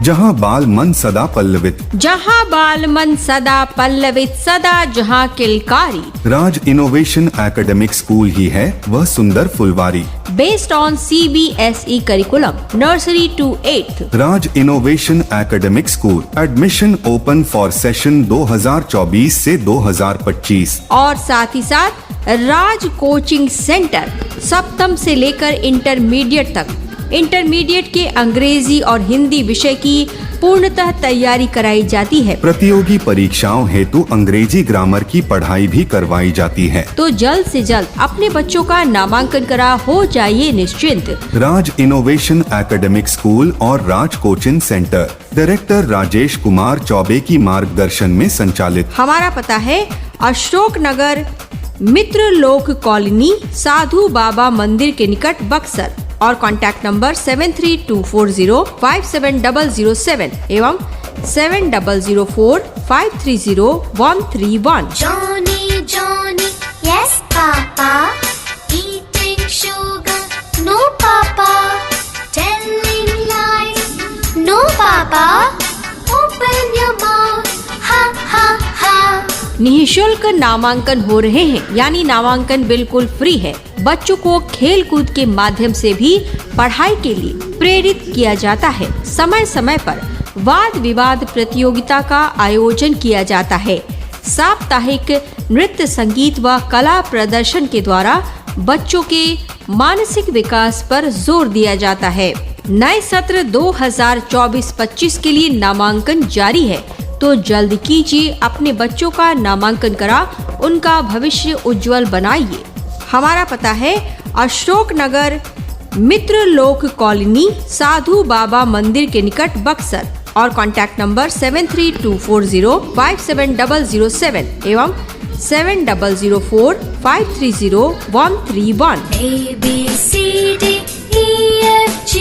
जहाँ बाल मन सदा पल्लवित, जहाँ बाल मन सदा पल्लवित, सदा जहाँ किलकारी। राज इनोवेशन एकेडमिक स्कूल ही है वह सुंदर फुलवारी। Based on CBSE curriculum nursery to 8th। Raj innovation academic school admission open for session 2024 से 2025। और साथ ही साथ राज कोचिंग सेंटर सप्तम से लेकर इंटरमीडिएट तक। इंटरमीडिएट के अंग्रेजी और हिंदी विषय की पूर्णतः तैयारी कराई जाती है। प्रतियोगी परीक्षाओं हेतु अंग्रेजी ग्रामर की पढ़ाई भी करवाई जाती है। तो जल्द से जल्द अपने बच्चों का नामांकन करा, हो जाइए निश्चिंत। राज इनोवेशन एकेडमिक स्कूल और Raj coaching centre director Rajesh Kumar Choubey की मार्गदर्शन में संचालित। हमारा पता है अशोक नगर, मित्र लोक कॉलोनी, साधु बाबा मंदिर के निकट, बक्सर। और कॉन्टैक्ट नंबर 7324057007 एवं 7004530131। Johnny, Johnny, yes, Papa. Eating sugar, no, Papa. Telling lies, no, Papa. Open your mouth, ha, ha, ha. निःशुल्क नामांकन हो रहे हैं, यानी नामांकन बिल्कुल फ्री है। बच्चों को खेल कूद के माध्यम से भी पढ़ाई के लिए प्रेरित किया जाता है। समय समय पर वाद विवाद प्रतियोगिता का आयोजन किया जाता है। साप्ताहिक नृत्य, संगीत व कला प्रदर्शन के द्वारा बच्चों के मानसिक विकास पर जोर दिया जाता है। नए सत्र 2024-25 के लिए नामांकन जारी है, तो जल्द कीजिए, अपने बच्चों का नामांकन करा, उनका भविष्य उज्जवल बनाइए। हमारा पता है अशोक नगर, मित्र लोक कॉलोनी, साधु बाबा मंदिर के निकट, बक्सर। और कॉन्टैक्ट नंबर 7324057007 एवं 7004530131। ABCDEFG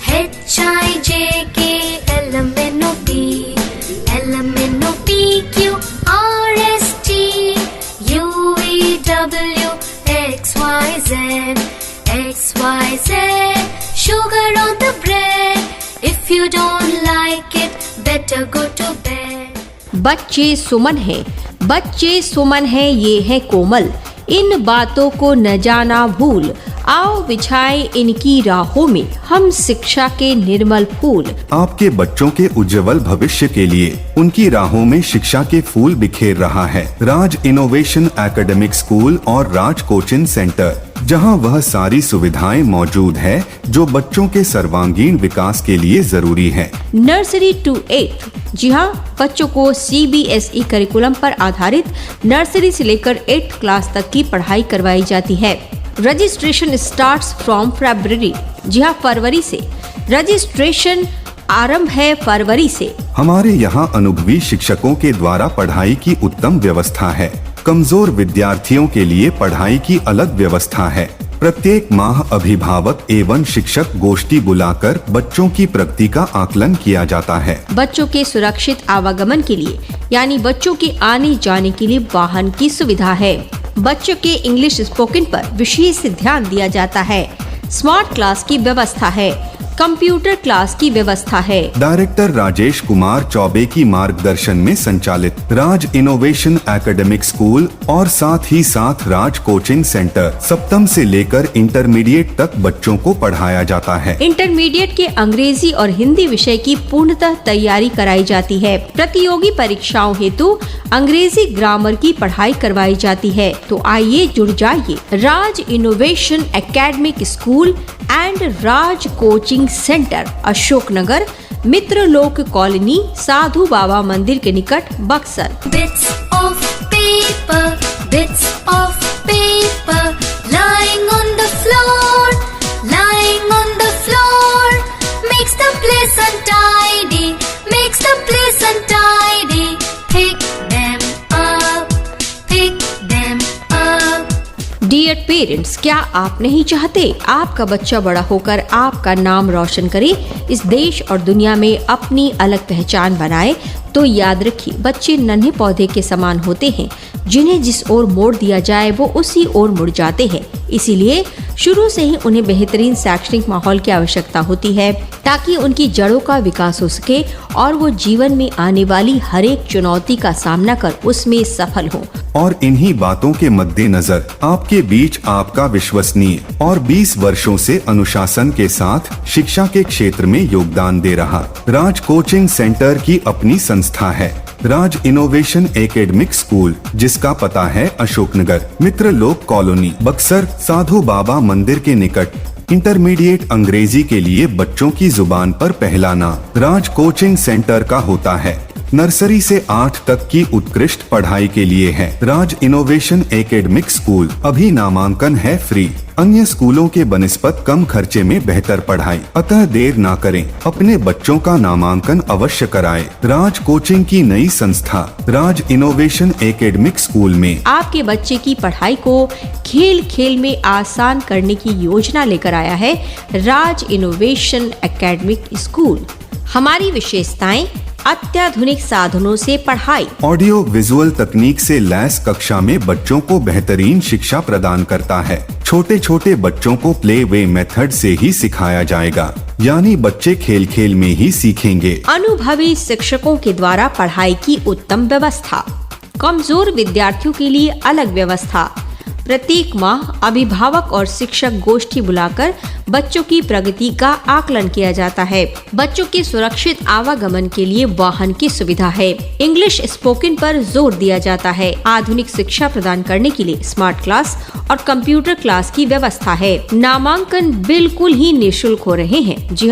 HIJK LMNOP LMNOPQ RST UVW XYZ XYZ sugar on the bread. If you don't like it, better go to bed. बच्चे सुमन है, बच्चे सुमन है, ये है कोमल। इन बातों को न जाना भूल, आओ बिछाए इनकी राहों में हम शिक्षा के निर्मल फूल। आपके बच्चों के उज्जवल भविष्य के लिए उनकी राहों में शिक्षा के फूल बिखेर रहा है राज इनोवेशन एकेडमिक स्कूल और राज कोचिंग सेंटर, जहां वह सारी सुविधाएं मौजूद है जो बच्चों के सर्वांगीण विकास के लिए जरूरी है। नर्सरी टू 8th, जी हाँ, बच्चों को CBSE करिकुलम पर आधारित नर्सरी से लेकर 8th क्लास तक की पढ़ाई करवाई जाती है। रजिस्ट्रेशन स्टार्ट्स फ्रॉम फरवरी, जी हाँ, फरवरी से रजिस्ट्रेशन आरंभ है, फरवरी से। हमारे यहाँ अनुभवी शिक्षकों के द्वारा पढ़ाई की उत्तम व्यवस्था है। कमजोर विद्यार्थियों के लिए पढ़ाई की अलग व्यवस्था है। प्रत्येक माह अभिभावक एवं शिक्षक गोष्ठी बुलाकर बच्चों की प्रगति का आकलन किया जाता है। बच्चों के सुरक्षित आवागमन के लिए, यानी बच्चों के आने जाने के लिए वाहन की सुविधा है। बच्चों के इंग्लिश स्पोकन पर विशेष ध्यान दिया जाता है। स्मार्ट क्लास की व्यवस्था है, कंप्यूटर क्लास की व्यवस्था है। डायरेक्टर राजेश कुमार चौबे की मार्गदर्शन में संचालित राज इनोवेशन एकेडमिक स्कूल और साथ ही साथ राज कोचिंग सेंटर सप्तम से लेकर इंटरमीडिएट तक बच्चों को पढ़ाया जाता है। इंटरमीडिएट के अंग्रेजी और हिंदी विषय की पूर्णतः तैयारी कराई जाती है। प्रतियोगी परीक्षाओं हेतु अंग्रेजी ग्रामर की पढ़ाई करवाई जाती है। तो आइए जुड़ जाइए Raj innovation academic school and Raj coaching centre, Ashok Nagar, Mitra Lok colony, साधु बाबा मंदिर के निकट, Buxar. Bits of paper, bits of paper, lying on the floor, lying on the floor, makes the place untidy, makes the place untidy. Pick them up, pick them up. Dear parents, क्या आप नहीं चाहते आपका बच्चा बड़ा होकर आपका नाम रोशन करे, इस देश और दुनिया में अपनी अलग पहचान बनाए? तो याद रखिए, बच्चे नन्हे पौधे के समान होते हैं, जिन्हें जिस ओर मोड़ दिया जाए वो उसी ओर मुड़ जाते हैं। इसीलिए शुरू से ही उन्हें बेहतरीन शैक्षणिक माहौल की आवश्यकता होती है ताकि उनकी जड़ों का विकास हो सके और वो जीवन में आने वाली हर एक चुनौती का सामना कर उसमें सफल हो। और इन्हीं बातों के मद्देनजर आपके बीच आपका विश्वसनीय और 20 वर्षों से अनुशासन के साथ शिक्षा के क्षेत्र में योगदान दे रहा राज कोचिंग सेंटर की अपनी संस्था है राज इनोवेशन एकेडमिक स्कूल, जिसका पता है अशोकनगर, मित्र लोक कॉलोनी, बक्सर, साधु बाबा मंदिर के निकट। इंटरमीडिएट अंग्रेजी के लिए बच्चों की जुबान पर पहला नाम राज कोचिंग सेंटर का होता है। नर्सरी से 8 तक की उत्कृष्ट पढ़ाई के लिए है राज इनोवेशन एकेडमिक स्कूल। अभी नामांकन है फ्री। अन्य स्कूलों के बनिस्बत कम खर्चे में बेहतर पढ़ाई, अतः देर ना करें, अपने बच्चों का नामांकन अवश्य कराएं। राज कोचिंग की नई संस्था राज इनोवेशन एकेडमिक स्कूल में आपके बच्चे की पढ़ाई को खेल खेल में आसान करने की योजना लेकर आया है राज इनोवेशन एकेडमिक स्कूल। हमारी विशेषताएं: अत्याधुनिक साधनों से पढ़ाई, ऑडियो विजुअल तकनीक से लैस कक्षा में बच्चों को बेहतरीन शिक्षा प्रदान करता है। छोटे छोटे बच्चों को प्ले वे मेथड से ही सिखाया जाएगा, यानी बच्चे खेल खेल में ही सीखेंगे। अनुभवी शिक्षकों के द्वारा पढ़ाई की उत्तम व्यवस्था, कमजोर विद्यार्थियों के लिए अलग व्यवस्था। प्रत्येक माह अभिभावक और शिक्षक गोष्ठी बुलाकर बच्चों की प्रगति का आकलन किया जाता है। बच्चों के सुरक्षित आवागमन के लिए वाहन की सुविधा है। इंग्लिश स्पोकन पर जोर दिया जाता है। आधुनिक शिक्षा प्रदान करने के लिए स्मार्ट क्लास और कंप्यूटर क्लास की व्यवस्था है। नामांकन बिल्कुल ही निःशुल्क हो रहे हैं। जी